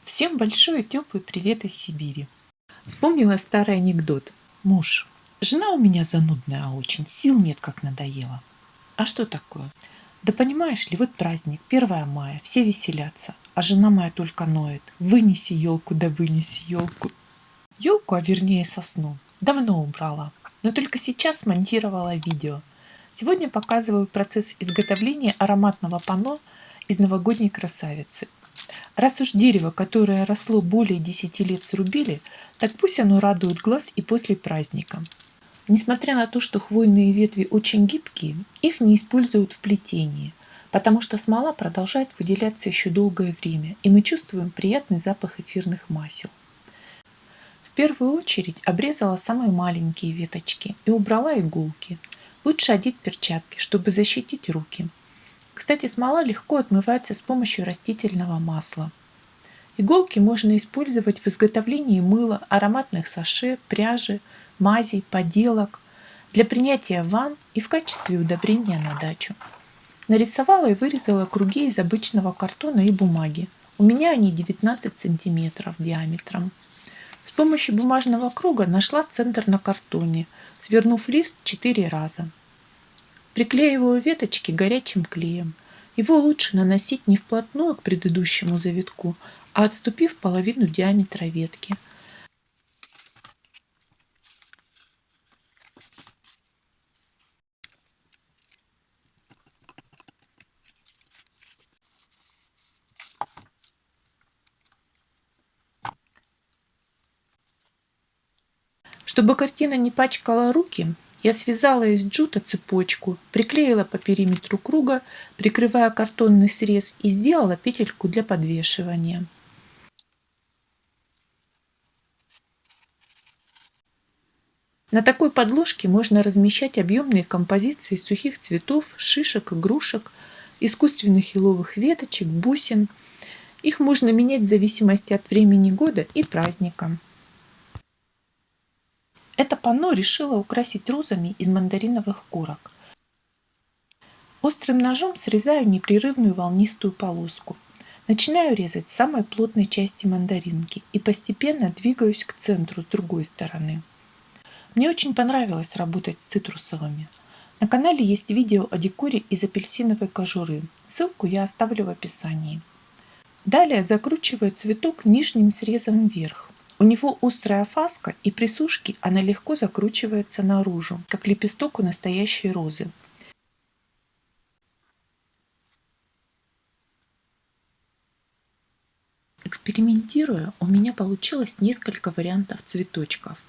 Всем большой и теплый привет из Сибири. Вспомнила старый анекдот. Муж. Жена у меня занудная очень, сил нет, как надоело. А что такое? Да понимаешь ли, вот праздник, 1 мая, все веселятся, а жена моя только ноет. Вынеси елку, да вынеси елку. Елку, а вернее сосну, давно убрала, но только сейчас смонтировала видео. Сегодня показываю процесс изготовления ароматного панно из новогодней красавицы. Раз уж дерево, которое росло более 10 лет, срубили, так пусть оно радует глаз и после праздника. Несмотря на то, что хвойные ветви очень гибкие, их не используют в плетении, потому что смола продолжает выделяться еще долгое время, и мы чувствуем приятный запах эфирных масел. В первую очередь обрезала самые маленькие веточки и убрала иголки. Лучше одеть перчатки, чтобы защитить руки. Кстати, смола легко отмывается с помощью растительного масла. Иголки можно использовать в изготовлении мыла, ароматных саше, пряжи, мазей, поделок, для принятия ванн и в качестве удобрения на дачу. Нарисовала и вырезала круги из обычного картона и бумаги. У меня они 19 сантиметров диаметром. С помощью бумажного круга нашла центр на картоне, свернув лист 4 раза. Приклеиваю веточки горячим клеем. Его лучше наносить не вплотную к предыдущему завитку, а отступив половину диаметра ветки. Чтобы картина не пачкала руки, я связала из джута цепочку, приклеила по периметру круга, прикрывая картонный срез, и сделала петельку для подвешивания. На такой подложке можно размещать объемные композиции из сухих цветов, шишек, игрушек, искусственных еловых веточек, бусин. Их можно менять в зависимости от времени года и праздника. Это панно решила украсить розами из мандариновых корок. Острым ножом срезаю непрерывную волнистую полоску. Начинаю резать с самой плотной части мандаринки и постепенно двигаюсь к центру с другой стороны. Мне очень понравилось работать с цитрусовыми. На канале есть видео о декоре из апельсиновой кожуры. Ссылку я оставлю в описании. Далее закручиваю цветок нижним срезом вверх. У него острая фаска, и при сушке она легко закручивается наружу, как лепесток у настоящей розы. Экспериментируя, у меня получилось несколько вариантов цветочков.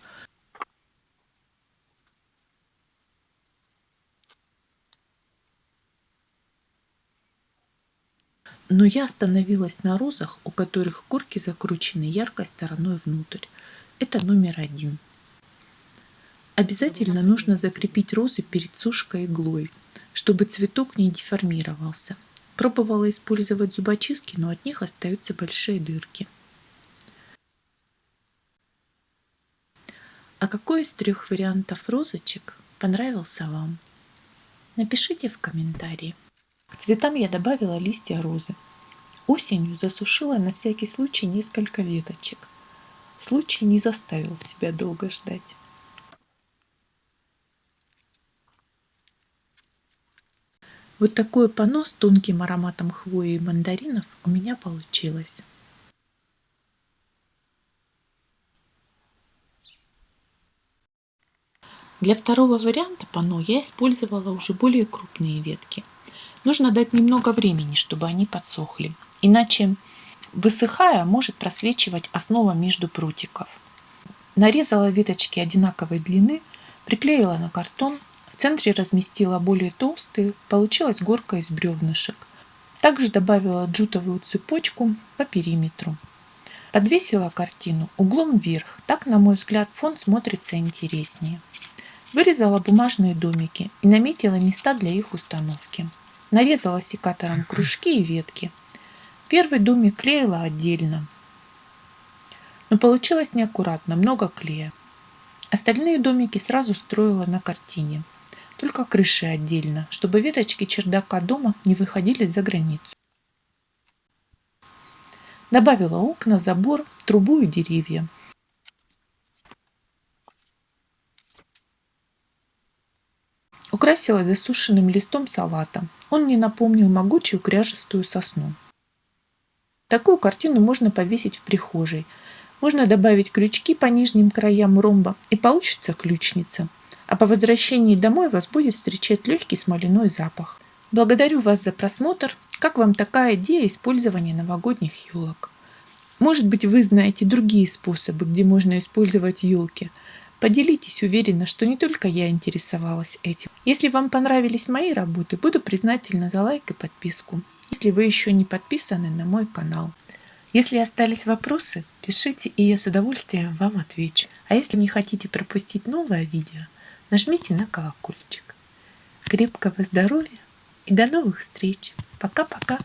Но я остановилась на розах, у которых корки закручены яркой стороной внутрь. Это номер 1. Обязательно нужно закрепить розы перед сушкой иглой, чтобы цветок не деформировался. Пробовала использовать зубочистки, но от них остаются большие дырки. А какой из 3 вариантов розочек понравился вам? Напишите в комментарии. К цветам я добавила листья розы. Осенью засушила на всякий случай несколько веточек. Случай не заставил себя долго ждать. Вот такое панно с тонким ароматом хвои и мандаринов у меня получилось. Для второго варианта панно я использовала уже более крупные ветки. Нужно дать немного времени, чтобы они подсохли, иначе, высыхая, может просвечивать основа между прутиков. Нарезала веточки одинаковой длины, приклеила на картон, в центре разместила более толстые, получилась горка из бревнышек. Также добавила джутовую цепочку по периметру. Подвесила картину углом вверх, так, на мой взгляд, фон смотрится интереснее. Вырезала бумажные домики и наметила места для их установки. Нарезала секатором кружки и ветки. Первый домик клеила отдельно, но получилось неаккуратно, много клея. Остальные домики сразу строила на картине, только крыши отдельно, чтобы веточки чердака дома не выходили за границу. Добавила окна, забор, трубу и деревья. Украсила засушенным листом салата. Он мне напомнил могучую кряжестую сосну. Такую картину можно повесить в прихожей. Можно добавить крючки по нижним краям ромба, и получится ключница. А по возвращении домой вас будет встречать легкий смоляной запах. Благодарю вас за просмотр. Как вам такая идея использования новогодних елок? Может быть, вы знаете другие способы, где можно использовать елки. Поделитесь, уверена, что не только я интересовалась этим. Если вам понравились мои работы, буду признательна за лайк и подписку, если вы еще не подписаны на мой канал. Если остались вопросы, пишите, и я с удовольствием вам отвечу. А если не хотите пропустить новое видео, нажмите на колокольчик. Крепкого здоровья и до новых встреч. Пока-пока.